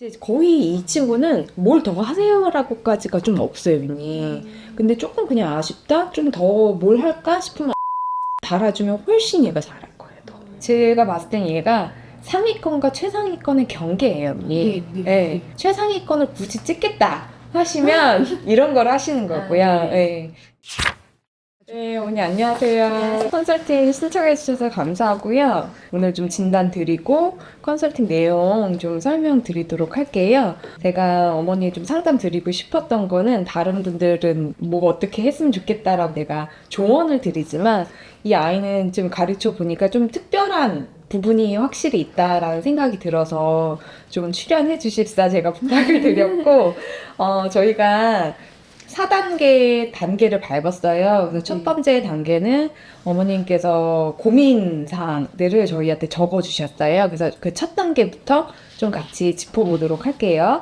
이제 거의 이 친구는 뭘 더 하세요라고까지가 좀 없어요, 윤이. 근데 조금 그냥 아쉽다? 좀 더 뭘 할까 싶으면 달아주면 훨씬 얘가 잘할 거예요. 더. 제가 봤을 땐 얘가 상위권과 최상위권의 경계예요, 윤이. 네. 최상위권을 굳이 찍겠다 하시면 이런 걸 하시는 거고요. 네. 네, 언니 안녕하세요. 컨설팅 신청해 주셔서 감사하고요. 오늘 좀 진단 드리고 컨설팅 내용 좀 설명드리도록 할게요. 제가 어머니 좀 상담 드리고 싶었던 거는 다른 분들은 뭐 어떻게 했으면 좋겠다라고 내가 조언을 드리지만 이 아이는 좀 가르쳐 보니까 좀 특별한 부분이 확실히 있다라는 생각이 들어서 좀 출연해 주십사 제가 부탁을 드렸고 저희가 4단계 단계를 밟았어요. 그래서 첫 번째 단계는 어머님께서 고민사항들을 저희한테 적어주셨어요. 그래서 그 첫 단계부터 좀 같이 짚어보도록 할게요.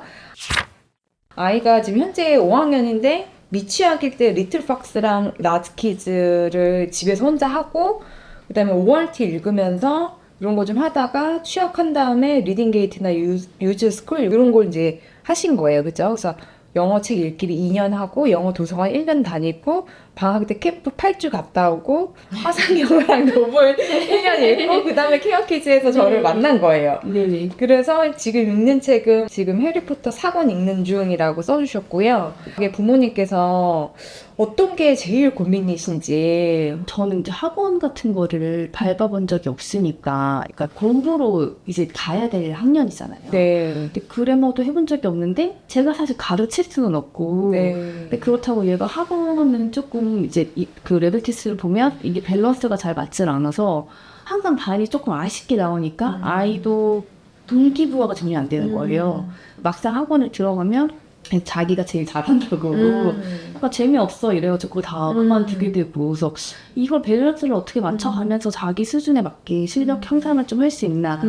아이가 지금 현재 5학년인데 미취학일 때 리틀팍스랑 라즈키즈를 집에서 혼자 하고 그 다음에 ORT 읽으면서 이런 거 좀 하다가 취학한 다음에 리딩게이트나 유즈스쿨 이런 걸 이제 하신 거예요. 그죠? 그래서 영어 책 읽기를 2년 하고 영어 도서관 1년 다니고 방학 때 캠프 8주 갔다 오고 화상영어랑 노블 1년 읽고 그 다음에 케어키즈에서 저를 만난 거예요. 네네. 그래서 지금 읽는 책은 지금 해리포터 4권 읽는 중이라고 써주셨고요. 이게 부모님께서 어떤 게 제일 고민이신지. 저는 이제 학원 같은 거를 밟아본 적이 없으니까, 그러니까 공부로 이제 가야 될 학년이잖아요. 네. 근데 그래머도 해본 적이 없는데, 제가 사실 가르칠 수는 없고, 네. 근데 그렇다고 얘가 학원은 조금 이제 그 레벨 테스트를 보면 이게 밸런스가 잘 맞질 않아서 항상 반이 조금 아쉽게 나오니까 아이도 동기부여가 전혀 안 되는 거예요. 막상 학원을 들어가면 그냥 자기가 제일 잘한다고 그러니까 재미없어 이래가지고 다 그만두게 되고 그래서 이걸 밸런스를 어떻게 맞춰가면서 자기 수준에 맞게 실력 향상을 좀 할 수 있나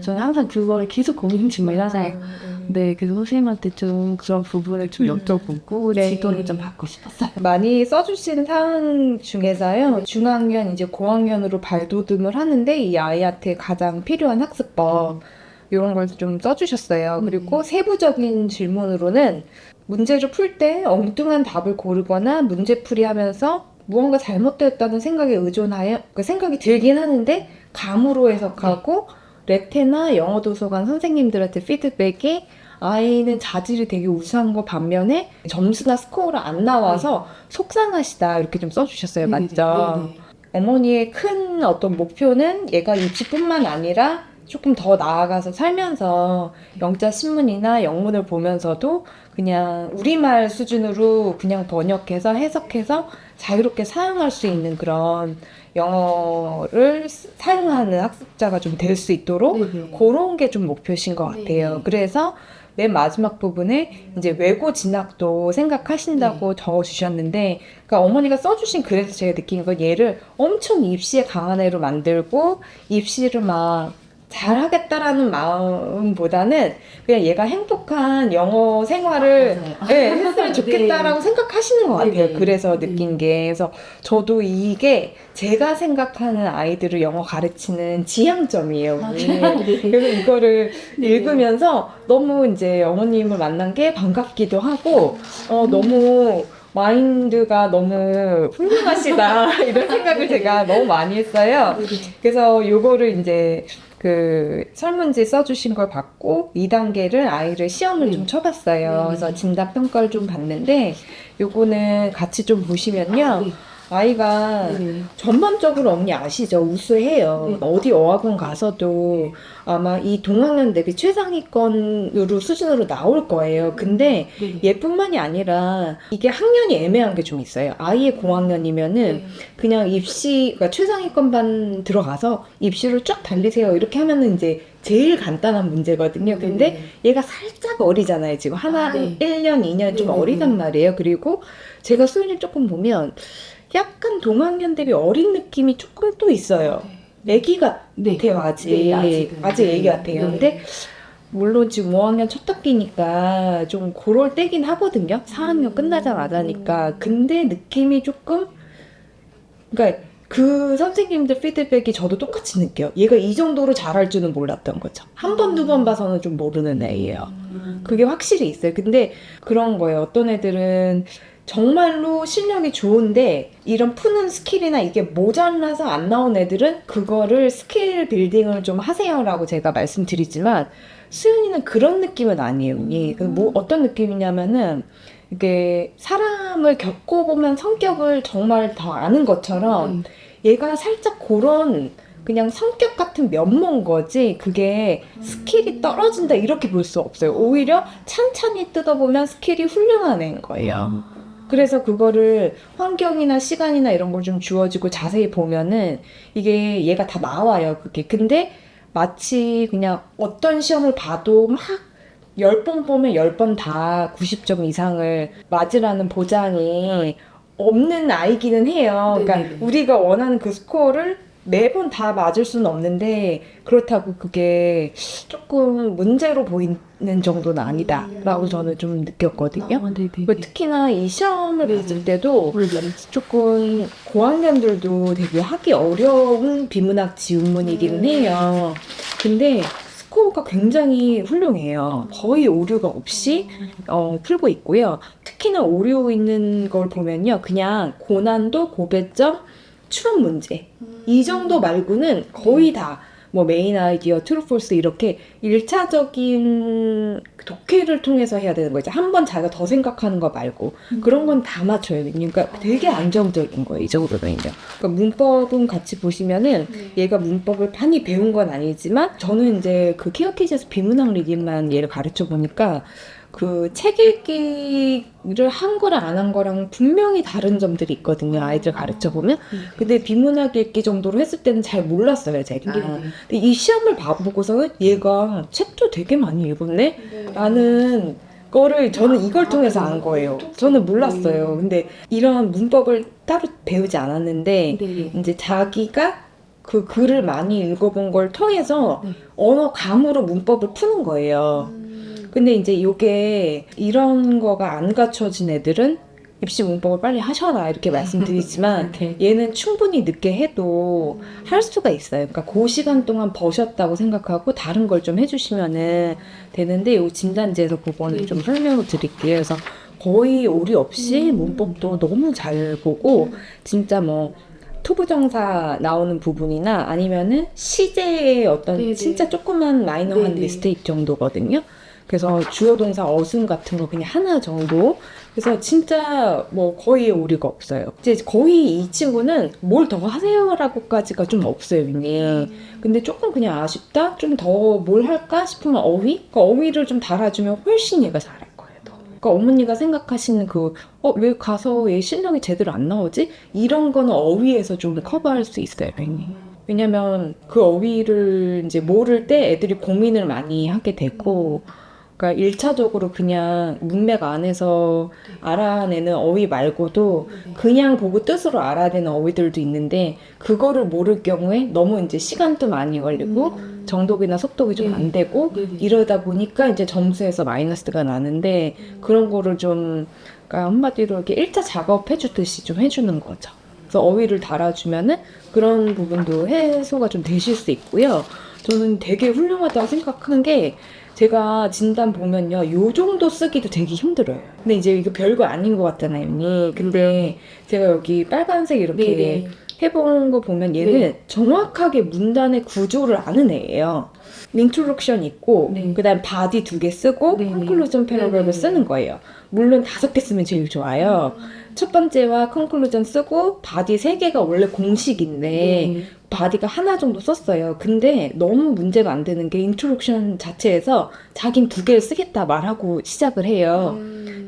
저는 항상 그거를 계속 고민 중이라서 네, 그래서 선생님한테 좀 그런 부분을 좀 여쭤보고 네. 지도를 좀 받고 싶었어요. 많이 써주시는 사항 중에서요. 중학년 이제 고학년으로 발돋움을 하는데 이 아이한테 가장 필요한 학습법 이런 걸 좀 써주셨어요. 그리고 세부적인 질문으로는 문제를 풀 때 엉뚱한 답을 고르거나 문제풀이 하면서 무언가 잘못되었다는 생각에 의존하여 그 생각이 들긴 하는데 감으로 해석하고 레테나 영어 도서관 선생님들한테 피드백이 아이는 자질이 되게 우수한 거 반면에 점수나 스코어가 안 나와서 속상하시다 이렇게 좀 써주셨어요. 맞죠? 어머니의 큰 어떤 목표는 얘가 입시뿐만 아니라 조금 더 나아가서 살면서 영자 신문이나 영문을 보면서도 그냥 우리말 수준으로 그냥 번역해서 해석해서 자유롭게 사용할 수 있는 그런 영어를 사용하는 학습자가 좀 될 수 있도록 그런 게 좀 목표신 것 같아요. 그래서 맨 마지막 부분에 이제 외고 진학도 생각하신다고 적어주셨는데, 그러니까 어머니가 써주신 글에서 제가 느낀 건 얘를 엄청 입시에 강한 애로 만들고 입시를 막 잘하겠다라는 마음보다는 그냥 얘가 행복한 영어 생활을 네, 했으면 좋겠다라고 생각하시는 것 같아요. 그래서 느낀 게. 그래서 저도 이게 제가 생각하는 아이들을 영어 가르치는 지향점이에요. 그래서 이거를 읽으면서 너무 이제 어머님을 만난 게 반갑기도 하고, 너무 마인드가 너무 훌륭하시다 이런 생각을 제가 너무 많이 했어요. 그래서 요거를 이제 그 설문지 써주신 걸 받고 2단계를 아이를 시험을 좀 쳐봤어요. 그래서 진단평가를 좀 봤는데 요거는 같이 좀 보시면요. 아이가 전반적으로 언니 아시죠? 우수해요. 어디 어학원 가서도 아마 이 동학년 대비 최상위권으로 수준으로 나올 거예요. 근데 얘뿐만이 아니라 이게 학년이 애매한 게 좀 있어요. 아이의 고학년이면은 그냥 입시, 그러니까 최상위권 반 들어가서 입시를 쫙 달리세요. 이렇게 하면은 이제 제일 간단한 문제거든요. 근데 얘가 살짝 어리잖아요. 지금 1년, 2년 좀 어리단 말이에요. 그리고 제가 수준을 조금 보면 약간 동학년 대비 어린 느낌이 조금 또 있어요. 애기 같아요, 아직. 아직 애기 같아요. 근데 물론 지금 5학년 첫 학기니까 좀 그럴 때긴 하거든요. 4학년 끝나자마자니까. 근데 느낌이 조금, 그러니까 그 선생님들 피드백이 저도 똑같이 느껴요. 얘가 이 정도로 잘할 줄은 몰랐던 거죠. 한 번, 두 번 봐서는 좀 모르는 애예요. 그게 확실히 있어요. 근데 그런 거예요. 어떤 애들은 정말로 실력이 좋은데 이런 푸는 스킬이나 이게 모자라서 안 나온 애들은 그거를 스킬 빌딩을 좀 하세요라고 제가 말씀드리지만 수연이는 그런 느낌은 아니에요. 뭐 어떤 느낌이냐면은 이게 사람을 겪어보면 성격을 정말 더 아는 것처럼 얘가 살짝 그런 그냥 성격 같은 면모인 거지 그게 스킬이 떨어진다 이렇게 볼 수 없어요. 오히려 찬찬히 뜯어보면 스킬이 훌륭한 애인 거예요. 그래서 그거를 환경이나 시간이나 이런 걸 좀 주어지고 자세히 보면은 이게 얘가 다 나와요. 그게. 근데 마치 그냥 어떤 시험을 봐도 막 10번 보면 10번 다 90점 이상을 맞으라는 보장이 없는 아이기는 해요. 그러니까 네네네. 우리가 원하는 그 스코어를 매번 다 맞을 수는 없는데 그렇다고 그게 조금 문제로 보이는 정도는 아니다라고 저는 좀 느꼈거든요. 특히나 이 시험을 봤을 때도 조금 고학년들도 되게 하기 어려운 비문학 지문이기는 해요. 근데 스코어가 굉장히 훌륭해요. 거의 오류가 없이 풀고 있고요. 특히나 오류 있는 걸 보면요. 그냥 고난도, 고배점, 추론 문제 이 정도 말고는 거의 다 뭐 메인 아이디어, 트루 폴스 이렇게 1차적인 독해를 통해서 해야 되는 거죠. 한 번 자기가 더 생각하는 거 말고 그런 건 다 맞춰요. 그러니까 되게 안정적인 거예요. 이 정도는요. 그러니까 문법은 같이 보시면은 얘가 문법을 많이 배운 건 아니지만 저는 이제 그 케어키즈에서 비문학 리딩만 얘를 가르쳐 보니까 그 책 읽기를 한 거랑 안 한 거랑 분명히 다른 점들이 있거든요. 아이들 가르쳐 보면. 근데 비문학 읽기 정도로 했을 때는 잘 몰랐어요, 제가. 근데 이 시험을 봐보고서는 얘가 책도 되게 많이 읽었네? 라는 거를 저는 이걸 통해서 안 거예요. 저는 몰랐어요. 근데 이런 문법을 따로 배우지 않았는데 이제 자기가 그 글을 많이 읽어본 걸 통해서 언어 감으로 문법을 푸는 거예요. 근데 이제 이게 이런 거가 안 갖춰진 애들은 입시 문법을 빨리 하셔라 이렇게 말씀드리지만 얘는 충분히 늦게 해도 할 수가 있어요. 그러니까 그 시간 동안 버셨다고 생각하고 다른 걸 좀 해주시면은 되는데 이 진단지에서 그거는 좀 설명을 드릴게요. 그래서 거의 오류 없이 문법도 너무 잘 보고 진짜 뭐 투부정사 나오는 부분이나 아니면은 시제의 어떤 진짜 조그만 마이너한 미스테이크 정도거든요. 그래서 주어 동사 어순 같은 거 그냥 하나 정도. 그래서 진짜 뭐 거의 오류가 없어요. 이제 거의 이 친구는 뭘 더 하세요라고까지가 좀 없어요, 이미. 근데 조금 그냥 아쉽다? 좀 더 뭘 할까 싶으면 어휘? 그러니까 어휘를 좀 달아주면 훨씬 얘가 잘할 거예요, 더. 그러니까 어머니가 생각하시는 왜 가서 얘 실력이 제대로 안 나오지? 이런 거는 어휘에서 좀 커버할 수 있어요, 이미. 왜냐면 그 어휘를 이제 모를 때 애들이 고민을 많이 하게 되고, 그러니까 1차적으로 그냥 문맥 안에서 알아내는 어휘 말고도 그냥 보고 뜻으로 알아내는 어휘들도 있는데 그거를 모를 경우에 너무 이제 시간도 많이 걸리고 정독이나 속독이 좀 안 되고 이러다 보니까 이제 점수에서 마이너스가 나는데 그런 거를 좀 그러니까 한마디로 이렇게 1차 작업 해주듯이 좀 해주는 거죠. 그래서 어휘를 달아주면은 그런 부분도 해소가 좀 되실 수 있고요. 저는 되게 훌륭하다고 생각한 게 제가 진단 보면요, 요 정도 쓰기도 되게 힘들어요. 근데 이제 이거 별거 아닌 것 같잖아요, 언니. 근데 제가 여기 빨간색 이렇게 해본 거 보면 얘는 정확하게 문단의 구조를 아는 애예요. 인트로덕션 있고, 그 다음 바디 2개 쓰고, 컨클루전 패러그래프를 쓰는 거예요. 물론 5개 쓰면 제일 좋아요. 첫 번째와 컨클루전 쓰고, 바디 3개가 원래 공식인데, 바디가 하나 정도 썼어요. 근데 너무 문제가 안 되는 게 인트로덕션 자체에서 자긴 2개를 쓰겠다 말하고 시작을 해요.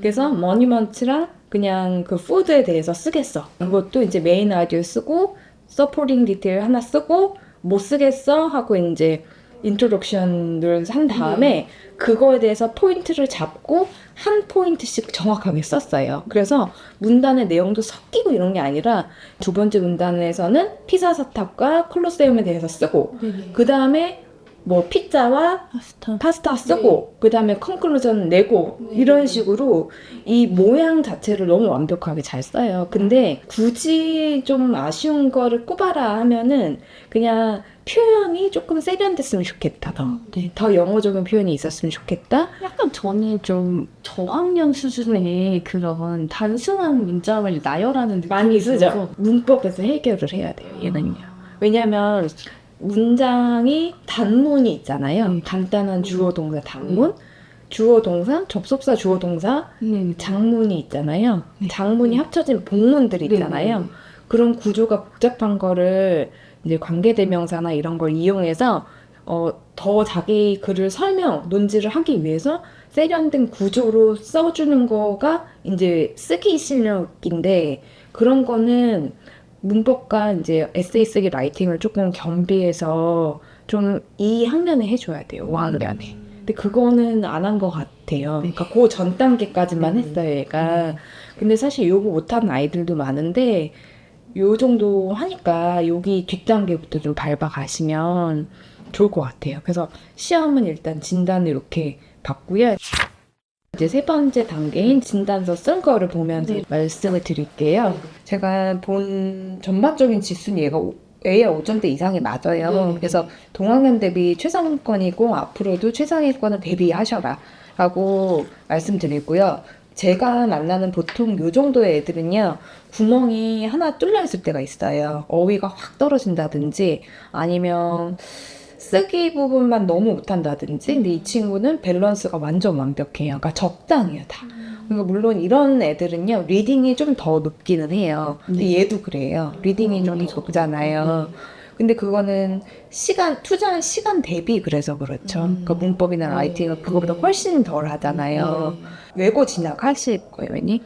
그래서 머니먼트랑 그냥 그 푸드에 대해서 쓰겠어. 그것도 이제 메인 아이디어 쓰고 서포팅 디테일 하나 쓰고 못 쓰겠어 하고 이제 인트로덕션을 한 다음에 그거에 대해서 포인트를 잡고 한 포인트씩 정확하게 썼어요. 그래서 문단의 내용도 섞이고 이런 게 아니라 두 번째 문단에서는 피사 사탑과 콜로세움에 대해서 쓰고 그 다음에 뭐 피자와 파스타. 파스타 쓰고 그다음에 컨클루전 내고 이런 식으로 이 모양 자체를 너무 완벽하게 잘 써요. 근데 굳이 좀 아쉬운 거를 꼽아라 하면은 그냥 표현이 조금 세련됐으면 좋겠다. 네. 더 영어적인 표현이 있었으면 좋겠다. 약간 저는 좀 저학년 수준의 그런 단순한 문장을 나열하는 느낌이 많이 쓰죠. 들어서 문법에서 해결을 해야 돼요. 얘는요. 왜냐하면 문장이 단문이 있잖아요. 간단한 주어 동사 단문, 주어 동사, 접속사 주어 동사, 장문이 있잖아요. 장문이 합쳐진 복문들이 있잖아요. 그런 구조가 복잡한 거를 이제 관계대명사나 이런 걸 이용해서 더 자기 글을 논지를 하기 위해서 세련된 구조로 써주는 거가 이제 쓰기 실력인데 그런 거는 문법과 이제 에세이 쓰기 라이팅을 조금 겸비해서 좀 이 학년에 해줘야 돼요. 5학년에. 근데 그거는 안 한 것 같아요. 그러니까 그 전 단계까지만 했어요, 얘가. 근데 사실 요거 못하는 아이들도 많은데 요 정도 하니까 여기 뒷단계부터 좀 밟아가시면 좋을 것 같아요. 그래서 시험은 일단 진단을 이렇게 받고요. 이제 세 번째 단계인 진단서 쓴 거를 보면서 말씀을 드릴게요. 제가 본 전반적인 지수는 얘가 AR 5점대 이상이 맞아요. 그래서 동학년 대비 최상위권이고 앞으로도 최상위권을 대비하셔라 라고 말씀드리고요. 제가 만나는 보통 요 정도의 애들은요, 구멍이 하나 뚫려 있을 때가 있어요. 어휘가 확 떨어진다든지 아니면 쓰기 부분만 너무 못한다든지. 근데 이 친구는 밸런스가 완전 완벽해요. 그러니까 적당해요, 다. 그러니까 물론 이런 애들은요, 리딩이 좀 더 높기는 해요. 근데 얘도 그래요. 리딩이 좀 높잖아요. 근데 그거는 투자한 시간 대비 그래서 그렇죠. 그러니까 문법이나 라이팅은 그거보다 훨씬 덜 하잖아요. 외고 진학하실 거예요, 왜니?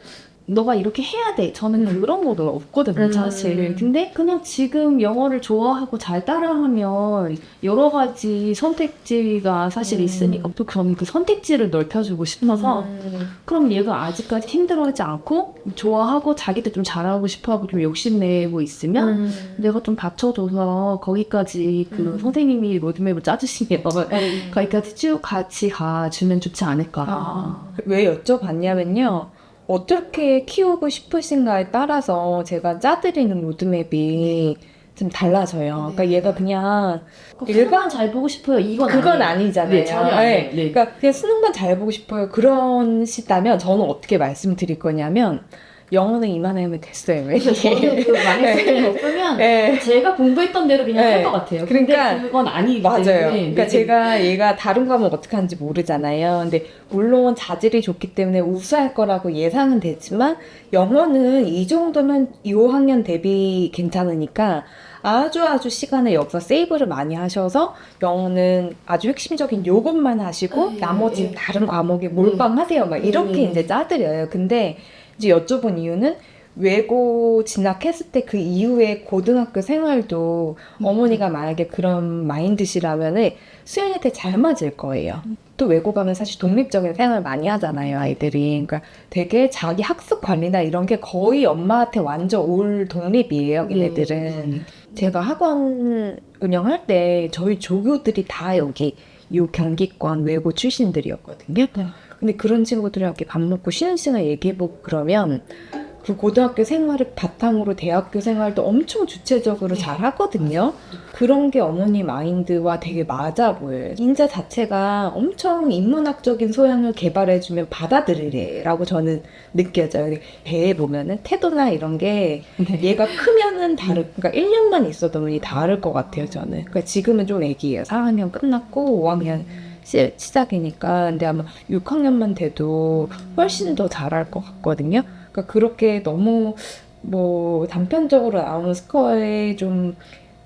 너가 이렇게 해야 돼. 저는 그런 거도 없거든요, 사실. 근데 그냥 지금 영어를 좋아하고 잘 따라하면 여러 가지 선택지가 사실 있으니까 또 그럼 그 선택지를 넓혀주고 싶어서 그럼 얘가 아직까지 힘들어하지 않고 좋아하고 자기도 좀 잘하고 싶어하고 좀 욕심내고 있으면 내가 좀 받쳐줘서 거기까지 그 선생님이 로드맵을 짜주시면 거기까지 쭉 같이 가주면 좋지 않을까. 왜 여쭤봤냐면요. 어떻게 키우고 싶으신가에 따라서 제가 짜드리는 로드맵이 좀 달라져요. 그러니까 얘가 그냥 일반 잘 보고 싶어요. 이건 그건 아니에요. 아니잖아요. 네, 전혀 아니에요. 네. 그러니까 그냥 수능만 잘 보고 싶어요. 그러시다면 저는 어떻게 말씀드릴 거냐면 영어는 이만하면 됐어요. 왜? 저는 그 만약에 없으면 제가 공부했던 대로 그냥 할 것 같아요. 그러니까 근데 그건 아니기 맞아요. 때문에. 그러니까 제가 얘가 다른 과목 어떻게 하는지 모르잖아요. 근데 물론 자질이 좋기 때문에 우수할 거라고 예상은 됐지만 영어는 이 정도면 2학년 대비 괜찮으니까 아주 시간을 여기서 세이브를 많이 하셔서 영어는 아주 핵심적인 요것만 하시고 나머지 다른 과목에 몰빵하세요. 막 이렇게 이제 짜드려요. 근데 이제 여쭤본 이유는 외고 진학했을 때 그 이후에 고등학교 생활도 어머니가 만약에 그런 마인드시라면은 수연이한테 잘 맞을 거예요. 또 외고 가면 사실 독립적인 생활 많이 하잖아요, 아이들이. 그러니까 되게 자기 학습 관리나 이런 게 거의 엄마한테 완전 올 독립이에요, 얘네들은. 제가 학원 운영할 때 저희 조교들이 다 여기 요 경기권 외고 출신들이었거든요. 근데 그런 친구들이랑 이렇게 밥 먹고 쉬는 시간 얘기해보고 그러면 그 고등학교 생활을 바탕으로 대학교 생활도 엄청 주체적으로 잘 하거든요. 그런 게 어머니 마인드와 되게 맞아 보여요. 인자 자체가 엄청 인문학적인 소양을 개발해주면 받아들이래라고 저는 느껴져요. 배에 보면은 태도나 이런 게 얘가 크면은 그러니까 1년만 있어도 다를 것 같아요, 저는. 그러니까 지금은 좀 애기예요. 4학년 끝났고 5학년 시작이니까. 근데 아마 6학년만 돼도 훨씬 더 잘할 것 같거든요. 그러니까 그렇게 너무 뭐 단편적으로 나오는 스코어에 좀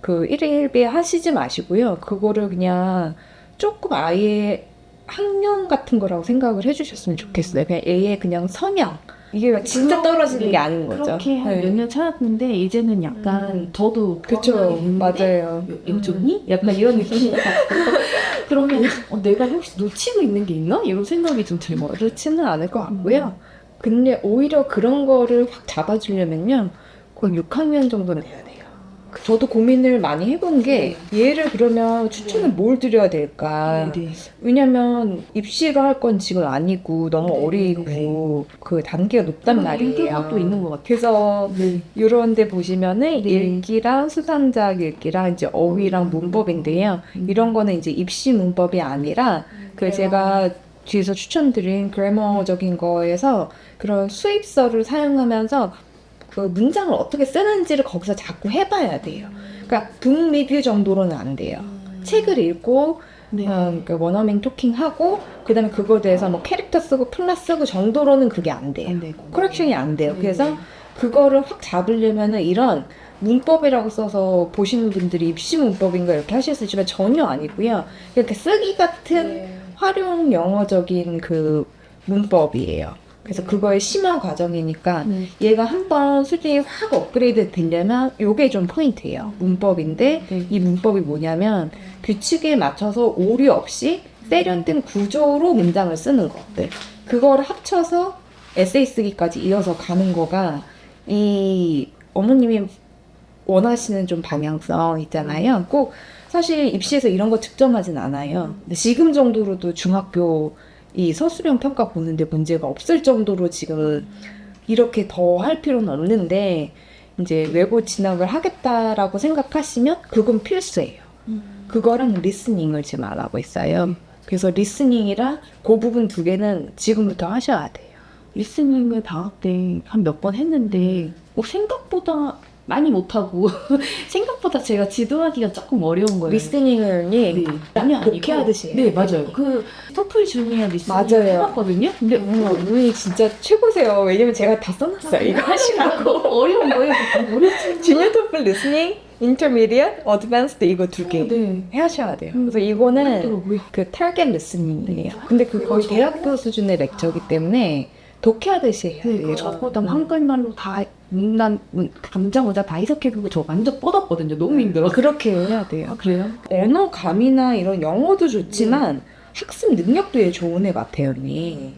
그 1일 1비 하시지 마시고요. 그거를 그냥 조금 아이의 학년 같은 거라고 생각을 해주셨으면 좋겠어요. 그냥 애의 그냥 성향. 이게 진짜 떨어지는 게 아닌 거죠. 그렇게 한 몇 년 찾았는데 이제는 약간 저도 그쵸, 맞아요. 요즘이? 약간 이런 느낌이 그러면 내가 혹시 놓치고 있는 게 있나? 이런 생각이 좀 들어요. 그렇지는 않을 것 같고요. 근데 오히려 그런 거를 확 잡아주려면요, 거의 6학년 정도는 돼야 돼요. 저도 고민을 많이 해본 게 얘를 그러면 추천을 뭘 드려야 될까? 네. 왜냐면 입시로 할 건 지금 아니고 너무 네. 어리고 그 단계가 높단 말이에요. 또 있는 것 같아요. 그래서 네. 이런 데 보시면은 네. 읽기랑 수상작 읽기랑 이제 어휘랑 문법인데요. 이런 거는 이제 입시 문법이 아니라 그 제가 뒤에서 추천드린 그래머적인 거에서 그런 수입서를 사용하면서 그 문장을 어떻게 쓰는지를 거기서 자꾸 해봐야 돼요. 그러니까 북 리뷰 정도로는 안 돼요. 책을 읽고 네. 그러니까 원어밍 토킹하고 그다음에 그거에 대해서 뭐 캐릭터 쓰고 플러스 쓰고 정도로는 그게 안 돼요. 안 되고. 커렉션이 안 돼요. 네. 그래서 그거를 확 잡으려면은 이런 문법이라고 써서 보시는 분들이 입시 문법인가 이렇게 하실 수 있지만 전혀 아니고요. 이렇게 쓰기 같은 활용 영어적인 그 문법이에요. 그래서 그거의 심화 과정이니까 네. 얘가 한번 수준이 확 업그레이드 되려면 요게 좀 포인트예요. 문법인데 네. 이 문법이 뭐냐면 규칙에 맞춰서 오류 없이 세련된 구조로 문장을 쓰는 것들. 그거를 합쳐서 에세이 쓰기까지 이어서 가는 거가 이 어머님이 원하시는 좀 방향성 있잖아요. 꼭 사실 입시에서 이런 거 득점하진 않아요. 근데 지금 정도로도 중학교 이 서술형 평가 보는데 문제가 없을 정도로 지금 이렇게 더 할 필요는 없는데 이제 외고 진학을 하겠다라고 생각하시면 그건 필수예요. 그거랑 리스닝을 지금 안 하고 있어요. 그래서 리스닝이랑 그 부분 두 개는 지금부터 하셔야 돼요. 리스닝을 방학 때 한 몇 번 했는데 생각보다 많이 못하고 생각보다 제가 지도하기가 조금 어려운 거예요. 리스닝을니 아니요, 독해하듯이 해요. 네, 맞아요. 그 토플 주니어 리스닝 맞아요. 해봤거든요. 근데 어머니 진짜 최고세요. 왜냐면 제가 다 써놨어요. 이거 하시라고. 어려운 거예요. 어렵지. 주니어 토플 리스닝, 인터미디엇, 어드밴스드 이거 두 개 네. 하셔야 돼요. 그래서 이거는 어렵더라고요. 그 타겟 리스닝이에요. 근데 그 거의 대학교 수준의 렉처이기 때문에 독해하듯이 해야 돼요. 저보다 한글말로 다 감자 모자 다 해석해보고 저 완전 뻗었거든요. 너무 힘들어. 그렇게 해야 돼요. 그래요? 언어감이나 이런 영어도 좋지만 학습 능력도 얘 좋은 애 같아요, 언니.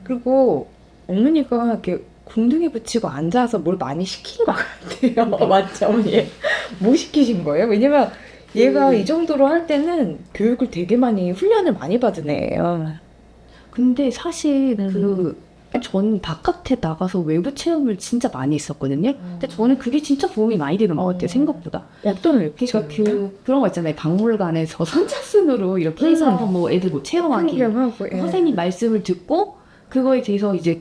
그리고 어머니가 이렇게 궁둥이 붙이고 앉아서 뭘 많이 시킨 것 같아요. 맞죠, 어머니? 뭐 시키신 거예요? 왜냐면 얘가 이 정도로 할 때는 교육을 되게 많이, 훈련을 많이 받은 애예요. 근데 사실 저는 바깥에 나가서 외부 체험을 진짜 많이 했었거든요. 근데 저는 그게 진짜 도움이 많이 되는 것 같아요, 생각보다. 어떤 외부 제가 그런 거 있잖아요. 박물관에서 선착순으로 이렇게 해서 뭐 애들 뭐 체험하기. 하고 선생님 말씀을 듣고 그거에 대해서 이제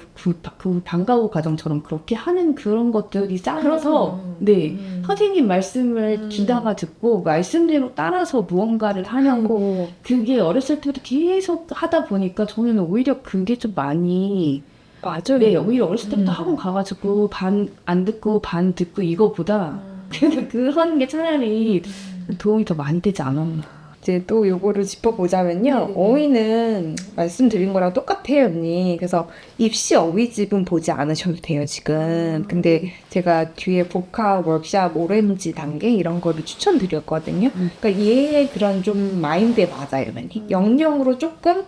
그 방과후 과정처럼 그렇게 하는 그런 것들이 쌓여서 네 선생님 말씀을 주다가 듣고 말씀대로 따라서 무언가를 하냐고 그게 어렸을 때부터 계속 하다 보니까 저는 오히려 그게 좀 많이 맞아요. 네 오히려 어렸을 때부터 학원 가가지고 반 안 듣고 반 듣고 이거보다 그런 게 차라리 도움이 더 많이 되지 않았나. 이제 또 요거를 짚어보자면요. 어휘는 말씀드린 거랑 똑같아요, 언니. 그래서 입시 어휘집은 보지 않으셔도 돼요, 지금. 근데 제가 뒤에 복화 워크샵 오렌지 단계 이런 거를 추천드렸거든요. 그러니까 얘의 그런 좀 마인드에 맞아요, 언니. 영영으로 조금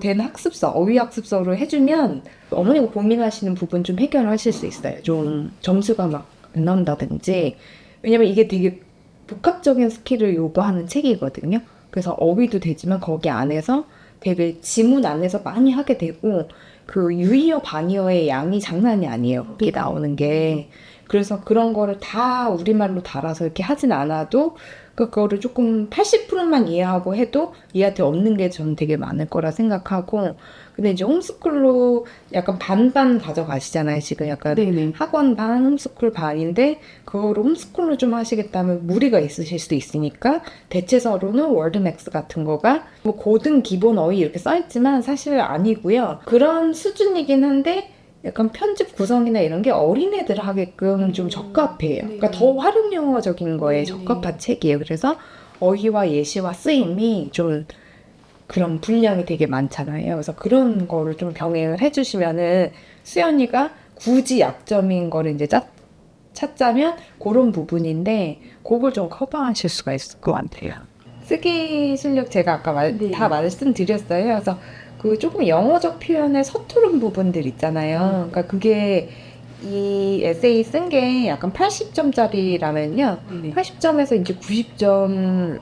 된 학습서, 어휘 학습서를 해주면 어머니가 고민하시는 부분 좀 해결하실 수 있어요. 좀 점수가 막 안 나온다든지. 왜냐면 이게 되게 복합적인 스킬을 요구하는 책이거든요. 그래서 어휘도 되지만 거기 안에서 되게 지문 안에서 많이 하게 되고 그 유의어 반의어의 양이 장난이 아니에요. 거기 나오는 게. 그래서 그런 거를 다 우리말로 달아서 이렇게 하진 않아도 그거를 조금 80%만 이해하고 해도 얘한테 없는 게 저는 되게 많을 거라 생각하고 근데 이제 홈스쿨로 약간 반반 가져가시잖아요. 지금 약간 네네. 학원 반, 홈스쿨 반인데 그거를 홈스쿨로 좀 하시겠다면 무리가 있으실 수도 있으니까 대체서로는 월드맥스 같은 거가 뭐 고등 기본 어휘 이렇게 써있지만 사실 아니고요. 그런 수준이긴 한데 약간 편집 구성이나 이런 게 어린애들 하게끔 좀 적합해요. 그러니까 더 활용 영어적인 거에 적합한 책이에요. 그래서 어휘와 예시와 쓰임이 좀 그런 분량이 되게 많잖아요. 그래서 그런 거를 좀 병행을 해주시면은 수연이가 굳이 약점인 거를 이제 찾자면 그런 부분인데 그걸 좀 커버하실 수가 있을 것 같아요. 쓰기 실력 제가 아까 다 말씀드렸어요. 그래서 그 조금 영어적 표현의 서투른 부분들 있잖아요. 그러니까 그게 이 에세이 쓴 게 약간 80점짜리라면요. 80점에서 이제 90점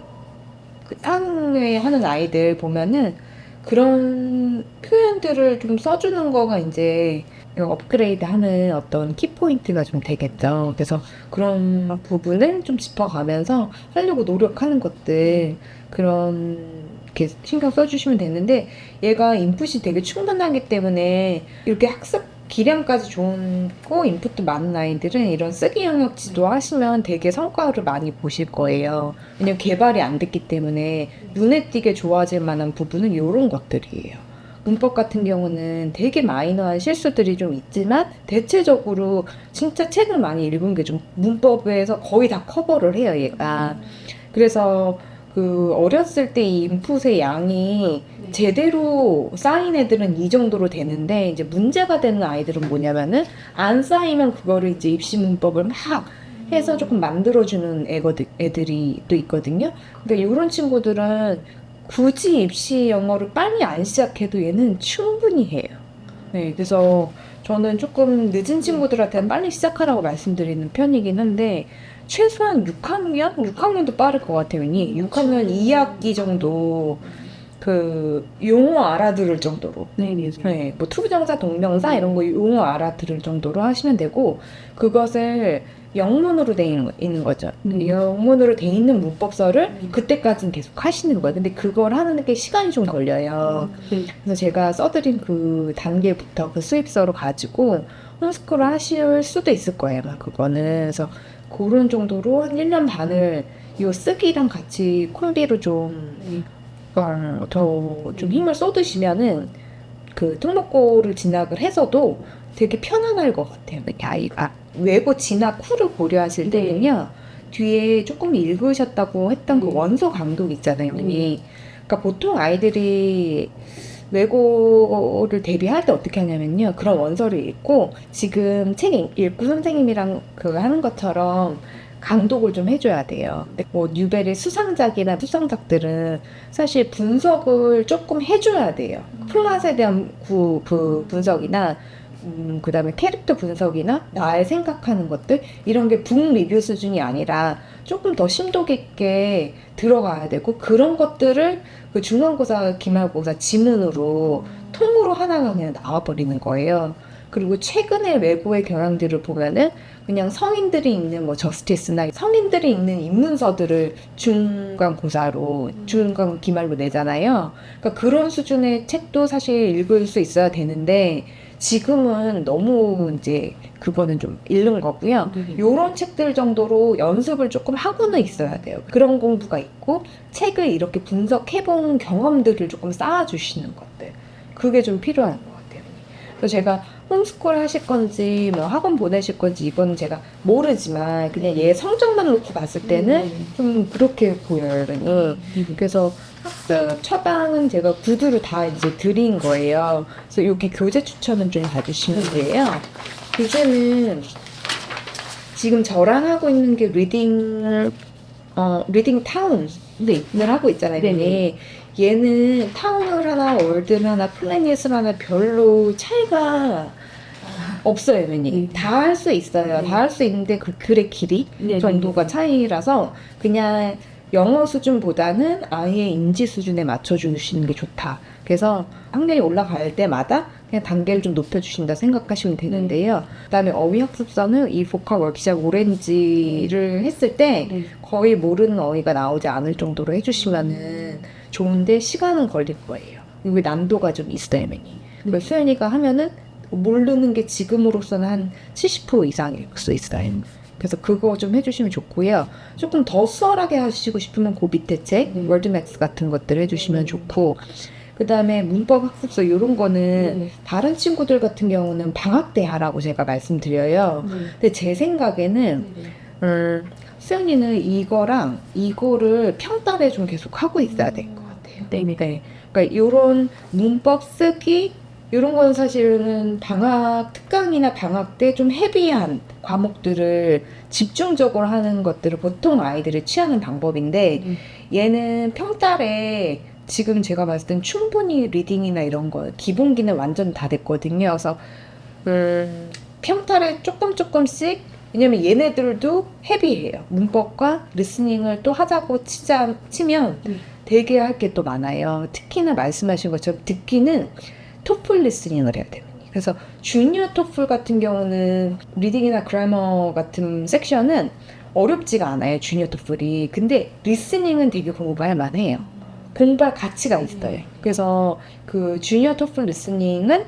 상회 하는 아이들 보면은 그런 표현들을 좀 써주는 거가 이제 업그레이드 하는 어떤 키포인트가 좀 되겠죠. 그래서 그런 부분을 좀 짚어가면서 하려고 노력하는 것들, 그런 게 신경 써주시면 되는데, 얘가 인풋이 되게 충분하기 때문에 이렇게 학습 기량까지 좋고 인풋도 많은 아이들은 이런 쓰기 영역 지도 하시면 되게 성과를 많이 보실 거예요. 왜냐면 개발이 안 됐기 때문에 눈에 띄게 좋아질 만한 부분은 이런 것들이에요. 문법 같은 경우는 되게 마이너한 실수들이 좀 있지만 대체적으로 진짜 책을 많이 읽은 게 좀 문법에서 거의 다 커버를 해요, 얘가. 그래서 그 어렸을 때 이 인풋의 양이 제대로 쌓인 애들은 이 정도로 되는데, 이제 문제가 되는 아이들은 뭐냐면은 안 쌓이면 그거를 이제 입시 문법을 막 해서 조금 만들어주는 애들이 또 있거든요. 그러니까 이런 친구들은 굳이 입시 영어를 빨리 안 시작해도 얘는 충분히 해요. 네, 그래서 저는 조금 늦은 친구들한테는 빨리 시작하라고 말씀드리는 편이긴 한데, 최소한 6학년? 6학년도 빠를 것 같아요. 6학년 2학기 정도 그 용어 알아들을 정도로, 네, 뭐 투부정사, 동명사 이런 거 용어 알아들을 정도로 하시면 되고, 그것을 영문으로 돼 있는 거죠. 영문으로 돼 있는 문법서를 그때까지는 계속 하시는 거예요. 근데 그걸 하는 게 시간이 좀 걸려요. 그래서 제가 써드린 그 단계부터 그 수입서로 가지고 홈스쿨을 하실 수도 있을 거예요. 아마 그거는. 그래서 그런 정도로 한 1년 반을 요 쓰기랑 같이 콤비로 좀 더 좀 힘을 쏟으시면은 그 특목고를 진학을 해서도 되게 편안할 것 같아요. 이렇게 아이가 외고 진학 후를 고려하실 때는요, 뒤에 조금 읽으셨다고 했던 그 원서 강독 있잖아요. 그러니까 보통 아이들이 외고를 대비할 때 어떻게 하냐면요, 그런 원서를 읽고 지금 책 읽고 선생님이랑 그거 하는 것처럼 강독을 좀 해줘야 돼요. 뭐 뉴벨의 수상작이나 수상작들은 사실 분석을 조금 해줘야 돼요. 플롯에 대한 분석이나 그 다음에 캐릭터 분석이나 나의 생각하는 것들, 이런 게 북 리뷰 수준이 아니라 조금 더 심도 깊게 들어가야 되고, 그런 것들을 그 중간고사, 기말고사 지문으로 통으로 하나가 그냥 나와버리는 거예요. 그리고 최근에 외고의 경향들을 보면은 그냥 성인들이 읽는 뭐 저스티스나 성인들이 읽는 입문서들을 중간고사로, 중간 기말로 내잖아요. 그러니까 그런 수준의 책도 사실 읽을 수 있어야 되는데, 지금은 너무 이제 그거는 좀 잃는 거고요. 요런 책들 정도로 연습을 조금 하고는 있어야 돼요. 그런 공부가 있고, 책을 이렇게 분석해본 경험들을 조금 쌓아주시는 것들, 그게 좀 필요한 것 같아요. 그래서 제가 홈스쿨 하실 건지 뭐 학원 보내실 건지 이건 제가 모르지만 그냥 얘 성적만 놓고 봤을 때는 좀 그렇게 보여요. 그래서 학습 처방은 제가 구두를 다 이제 드린 거예요. 그래서 여기 교재 추천은 좀 봐주시면 돼요. 교재는 지금 저랑 하고 있는 게 리딩 타운을 하고 있잖아요. 근데 얘는 타운을 하나, 월드를 하나, 플래닛을 하나 별로 차이가 없어요. 다 할 수 있어요. 다 할 수 있는데 그 글의 길이 정도가 차이라서 그냥 영어 수준보다는 아이의 인지 수준에 맞춰주시는 게 좋다. 그래서 학년이 올라갈 때마다 그냥 단계를 좀 높여주신다 생각하시면 되는데요. 그다음에 어휘학습서는 이 보컬 워크샵 오렌지를 했을 때 거의 모르는 어휘가 나오지 않을 정도로 해주시면은 좋은데, 시간은 걸릴 거예요. 이게 난도가 좀 있어요. 그래서 수연이가 하면은 모르는 게 지금으로서는 한 70% 이상일 수 있어요. 그래서 그거 좀 해주시면 좋고요. 조금 더 수월하게 하시고 싶으면 그 밑에 책, 월드맥스 같은 것들 해주시면 좋고, 그 다음에 문법 학습서 이런 거는 다른 친구들 같은 경우는 방학 때 하라고 제가 말씀드려요. 근데 제 생각에는 수연이는 이거랑 이거를 평달에 좀 계속 하고 있어야 될 것 같아요. 네. 그러니까 이런 문법 쓰기, 이런 건 사실은 방학 특강이나 방학 때 좀 헤비한 과목들을 집중적으로 하는 것들을 보통 아이들이 취하는 방법인데, 얘는 평달에 지금 제가 봤을 땐 충분히 리딩이나 이런 거 기본기는 완전 다 됐거든요. 그래서 평타를 조금씩 왜냐면 얘네들도 헤비해요. 문법과 리스닝을 또 하자고 치면 되게 할 게 또 많아요. 특히나 말씀하신 것처럼 듣기는 토플 리스닝을 해야 돼요. 그래서 주니어 토플 같은 경우는 리딩이나 그래머 같은 섹션은 어렵지가 않아요. 주니어 토플이. 근데 리스닝은 되게 공부할 만해요. 공부할 가치가 있어요. 그래서 그 주니어 토플 리스닝은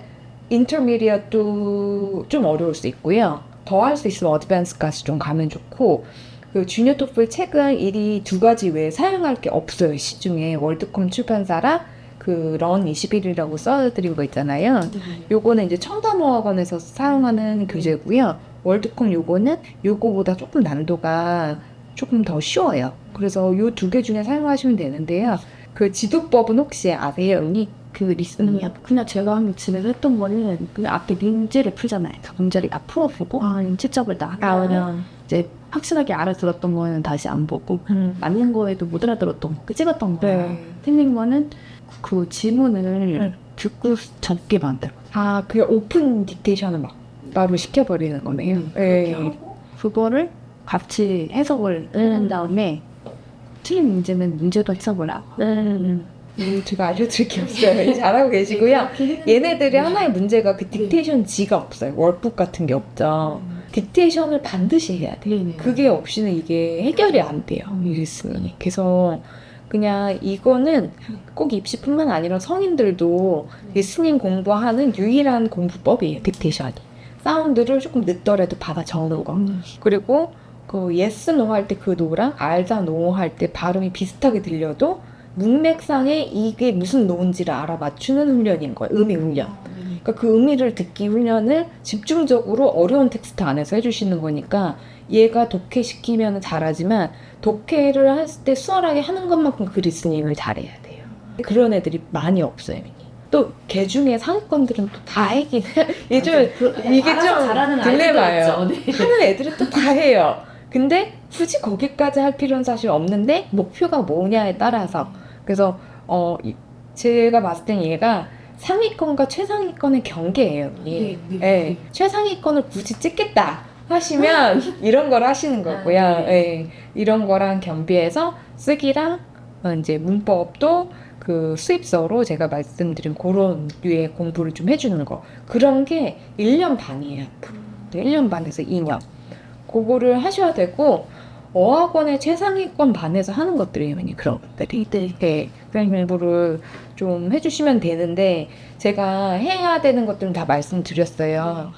인터미디어도 좀 어려울 수 있고요. 더 할 수 있으면 어드밴스까지 좀 가면 좋고, 그 주니어 토플 책은 이 두 가지 외에 사용할 게 없어요. 시중에 월드컴 출판사라 그 런 21이라고 써드린 거 있잖아요. 요거는 이제 청담어학원에서 사용하는 교재고요. 월드컴 요거는 요거보다 조금 난도가 조금 더 쉬워요. 그래서 요 두 개 중에 사용하시면 되는데요. 그 지도법은 혹시 아세요, 언니? 그 리스닝이 그냥 제가 한번 집에서 했던 거는 그 앞에 문제를 풀잖아요. 그 문제를 앞으로 보고 채점을 나가면 이제 확실하게 알아들었던 거는 다시 안 보고 맞는 거에도 못 알아들었던 거, 그 찍었던 거, 틀린 거는 그 지문을 듣고 적게 만들어. 아, 그게 오픈 딕테이션을 막 바로 시켜버리는 거네요. 네. 그거를 같이 해석을 한 다음에 틀린 문제는 문제도 해석을 하고. 제가 알려드릴 게 없어요. 잘하고 계시고요. 얘네들이 하나의 문제가 그 딕테이션 지가 없어요. 월북 같은 게 없죠. 딕테이션을 반드시 해야 돼요. 그게 없이는 이게 해결이 안 돼요. 이 리스닝이. 그래서 그냥 이거는 꼭 입시뿐만 아니라 성인들도 리스닝 공부하는 유일한 공부법이에요. 딕테이션이. 사운드를 조금 늦더라도 받아 적는 거. 그리고 그 yes, no 할 때 그 no랑 알다, no 할 때 발음이 비슷하게 들려도 문맥상에 이게 무슨 노인지를 알아 맞추는 훈련인 거예요. 의미 훈련. 그러니까 그 의미를 듣기 훈련을 집중적으로 어려운 텍스트 안에서 해주시는 거니까 얘가 독해시키면 잘하지만 독해를 했을 때 수월하게 하는 것만큼 그 리스닝을 잘해야 돼요. 그런 애들이 많이 없어요. 또 개 중에 상위권들은 또 다 하긴 요즘 이게 좀 딜레마예요. 하는 애들은 또 다 해요. 근데 굳이 거기까지 할 필요는 사실 없는데 목표가 뭐냐에 따라서 그래서 제가 봤을 땐 얘가 상위권과 최상위권의 경계예요. 예. 최상위권을 굳이 찍겠다 하시면 이런 걸 하시는 거고요. 예. 이런 거랑 겸비해서 쓰기랑 이제 문법도 그 수입서로 제가 말씀드린 그런 류의 공부를 좀 해주는 거. 그런 게 1년 반이에요. 1년 반에서 2년. 그거를 하셔야 되고 어학원의 최상위권 반에서 하는 것들이에요. 그런 것들이. 네. 그런 공부를 좀 해주시면 되는데 제가 해야 되는 것들은 다 말씀드렸어요.